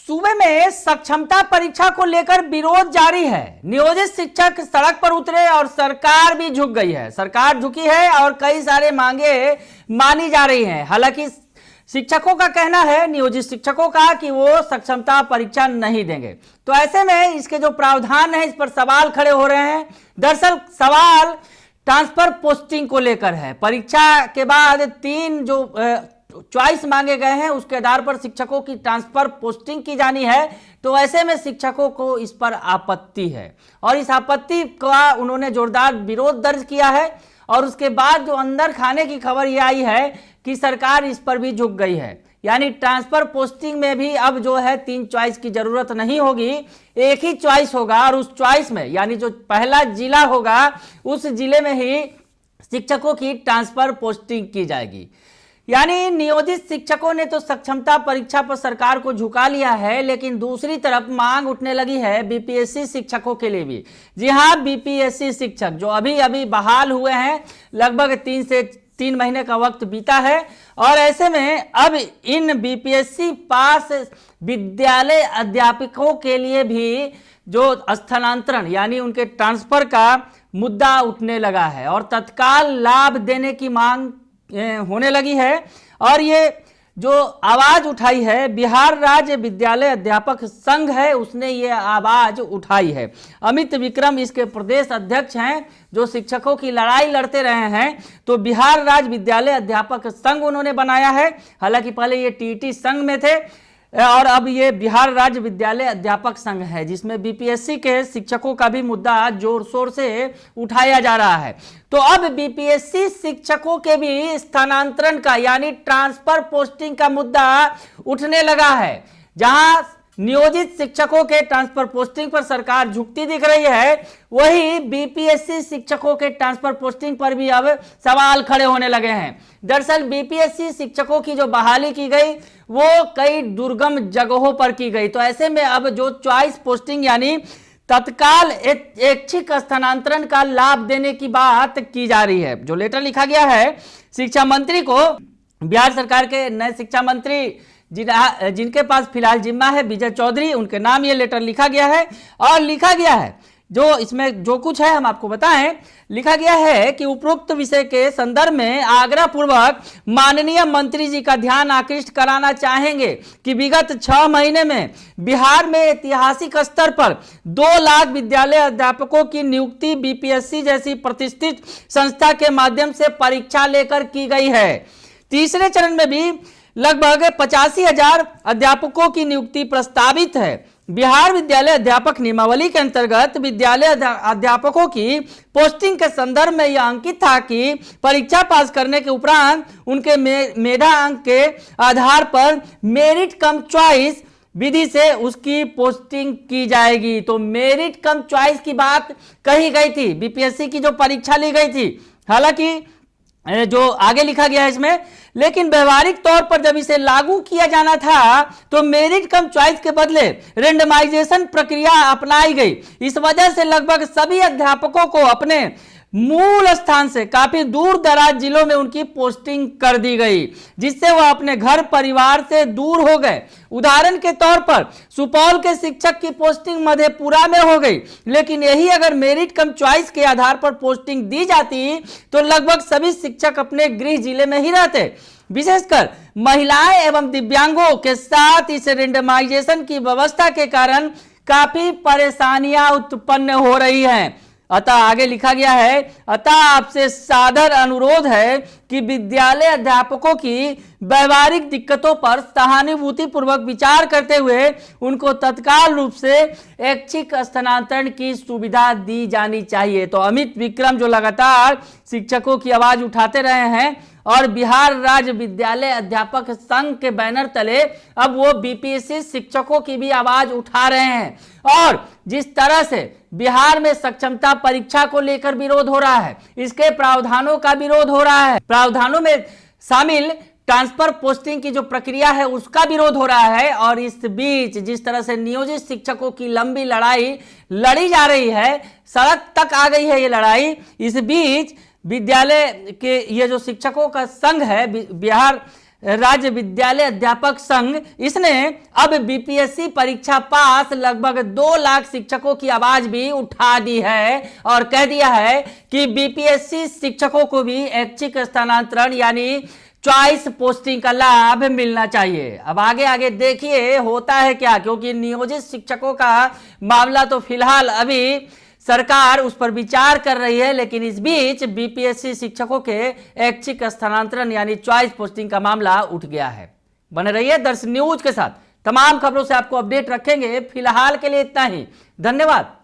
सूबे में सक्षमता परीक्षा को लेकर विरोध जारी है। नियोजित शिक्षक सड़क पर उतरे और सरकार भी झुक गई है। सरकार झुकी है और कई सारे मांगे मानी जा रही हैं। हालांकि शिक्षकों का कहना है, नियोजित शिक्षकों का, कि वो सक्षमता परीक्षा नहीं देंगे। तो ऐसे में इसके जो प्रावधान है, इस पर सवाल खड़े हो रहे हैं। दरअसल सवाल ट्रांसफर पोस्टिंग को लेकर है। परीक्षा के बाद 3 जो चॉइस मांगे गए हैं, उसके आधार पर शिक्षकों की ट्रांसफर पोस्टिंग की जानी है। तो ऐसे में शिक्षकों को इस पर आपत्ति है और इस आपत्ति का उन्होंने जोरदार विरोध दर्ज किया है। और उसके बाद जो अंदर खाने की खबर ये आई है कि सरकार इस पर भी झुक गई है। यानी ट्रांसफर पोस्टिंग में भी अब जो है 3 चॉइस की जरूरत नहीं होगी, एक ही चॉइस होगा। और उस चॉइस में यानी जो पहला जिला होगा, उस जिले में ही शिक्षकों की ट्रांसफर पोस्टिंग की जाएगी। यानी नियोजित शिक्षकों ने तो सक्षमता परीक्षा पर सरकार को झुका लिया है, लेकिन दूसरी तरफ मांग उठने लगी है बीपीएससी शिक्षकों के लिए भी। जी हाँ, बीपीएससी शिक्षक जो अभी अभी बहाल हुए हैं, लगभग 3 से 3 महीने का वक्त बीता है। और ऐसे में अब इन बीपीएससी पास विद्यालय अध्यापकों के लिए भी जो स्थानांतरण यानी उनके ट्रांसफर का मुद्दा उठने लगा है और तत्काल लाभ देने की मांग होने लगी है। और ये जो आवाज उठाई है, बिहार राज्य विद्यालय अध्यापक संघ है, उसने ये आवाज उठाई है। अमित विक्रम इसके प्रदेश अध्यक्ष हैं, जो शिक्षकों की लड़ाई लड़ते रहे हैं। तो बिहार राज्य विद्यालय अध्यापक संघ उन्होंने बनाया है। हालांकि पहले ये टीटी संघ में थे और अब ये बिहार राज्य विद्यालय अध्यापक संघ है, जिसमें बीपीएससी के शिक्षकों का भी मुद्दा जोर शोर से उठाया जा रहा है। तो अब बीपीएससी शिक्षकों के भी स्थानांतरण का यानी ट्रांसफर पोस्टिंग का मुद्दा उठने लगा है। जहां नियोजित शिक्षकों के ट्रांसफर पोस्टिंग पर सरकार झुकती दिख रही है, वही बीपीएससी शिक्षकों के ट्रांसफर पोस्टिंग पर भी अब सवाल खड़े होने लगे हैं। दरअसल बीपीएससी शिक्षकों की जो बहाली की गई, वो कई दुर्गम जगहों पर की गई। तो ऐसे में अब जो चॉइस पोस्टिंग यानी तत्काल ऐच्छिक स्थानांतरण का लाभ देने की बात की जा रही है। जो लेटर लिखा गया है शिक्षा मंत्री को, बिहार सरकार के नए शिक्षा मंत्री जिनके पास फिलहाल जिम्मा है, विजय चौधरी, उनके नाम ये लेटर लिखा गया है। और लिखा गया है, जो इसमें जो कुछ है हम आपको बताएं। लिखा गया है कि उपरोक्त विषय के संदर्भ में आग्रह पूर्वक माननीय मंत्री जी का ध्यान आकृष्ट कराना चाहेंगे कि विगत 6 महीने में बिहार में ऐतिहासिक स्तर पर 2 लाख विद्यालय अध्यापकों की नियुक्ति बीपीएससी जैसी प्रतिष्ठित संस्था के माध्यम से परीक्षा लेकर की गई है। तीसरे चरण में भी लगभग 85,000 अध्यापकों की नियुक्ति प्रस्तावित है। बिहार विद्यालय अध्यापक नियमावली के अंतर्गत विद्यालय अध्यापकों की पोस्टिंग के संदर्भ में यह अंकित था कि परीक्षा पास करने के उपरांत उनके मेधा अंक के आधार पर मेरिट कम चॉइस विधि से उसकी पोस्टिंग की जाएगी। तो मेरिट कम चॉइस की बात कही गई थी, बीपीएससी की जो परीक्षा ली गई थी। हालांकि जो आगे लिखा गया है इसमें, लेकिन व्यवहारिक तौर पर जब इसे लागू किया जाना था तो मेरिट कम चॉइस के बदले रेंडमाइजेशन प्रक्रिया अपनाई गई। इस वजह से लगभग सभी अध्यापकों को अपने मूल स्थान से काफी दूर दराज जिलों में उनकी पोस्टिंग कर दी गई, जिससे वह अपने घर परिवार से दूर हो गए। उदाहरण के तौर पर सुपौल के शिक्षक की पोस्टिंग मधेपुरा में हो गई, लेकिन यही अगर मेरिट कम चॉइस के आधार पर पोस्टिंग दी जाती तो लगभग सभी शिक्षक अपने गृह जिले में ही रहते। विशेषकर महिलाएं एवं दिव्यांगों के साथ इस रेंडमाइजेशन की व्यवस्था के कारण काफी परेशानियां उत्पन्न हो रही हैं। अतः आगे लिखा गया है, अतः आपसे सादर अनुरोध है कि विद्यालय अध्यापकों की व्यवहारिक दिक्कतों पर सहानुभूति पूर्वक विचार करते हुए उनको तत्काल रूप से ऐच्छिक स्थानांतरण की सुविधा दी जानी चाहिए। तो अमित विक्रम जो लगातार शिक्षकों की आवाज उठाते रहे हैं और बिहार राज्य विद्यालय अध्यापक संघ के बैनर तले अब वो बीपीएससी शिक्षकों की भी आवाज उठा रहे हैं। और जिस तरह से बिहार में सक्षमता परीक्षा को लेकर विरोध हो रहा है, इसके प्रावधानों का विरोध हो रहा है, प्रावधानों में शामिल ट्रांसफर पोस्टिंग की जो प्रक्रिया है उसका विरोध हो रहा है। और इस बीच जिस तरह से नियोजित शिक्षकों की लंबी लड़ाई लड़ी जा रही है, सड़क तक आ गई है ये लड़ाई, इस बीच विद्यालय के ये जो शिक्षकों का संघ है, बिहार राज्य विद्यालय अध्यापक संघ, इसने अब बीपीएससी परीक्षा पास लगभग 2 लाख शिक्षकों की आवाज भी उठा दी है और कह दिया है कि बीपीएससी शिक्षकों को भी ऐच्छिक स्थानांतरण यानी चॉइस पोस्टिंग का लाभ मिलना चाहिए। अब आगे आगे देखिए होता है क्या, क्योंकि नियोजित शिक्षकों का मामला तो फिलहाल अभी सरकार उस पर विचार कर रही है, लेकिन इस बीच बीपीएससी शिक्षकों के ऐच्छिक स्थानांतरण यानी चॉइस पोस्टिंग का मामला उठ गया है। बने रहिए दर्शन न्यूज के साथ, तमाम खबरों से आपको अपडेट रखेंगे। फिलहाल के लिए इतना ही, धन्यवाद।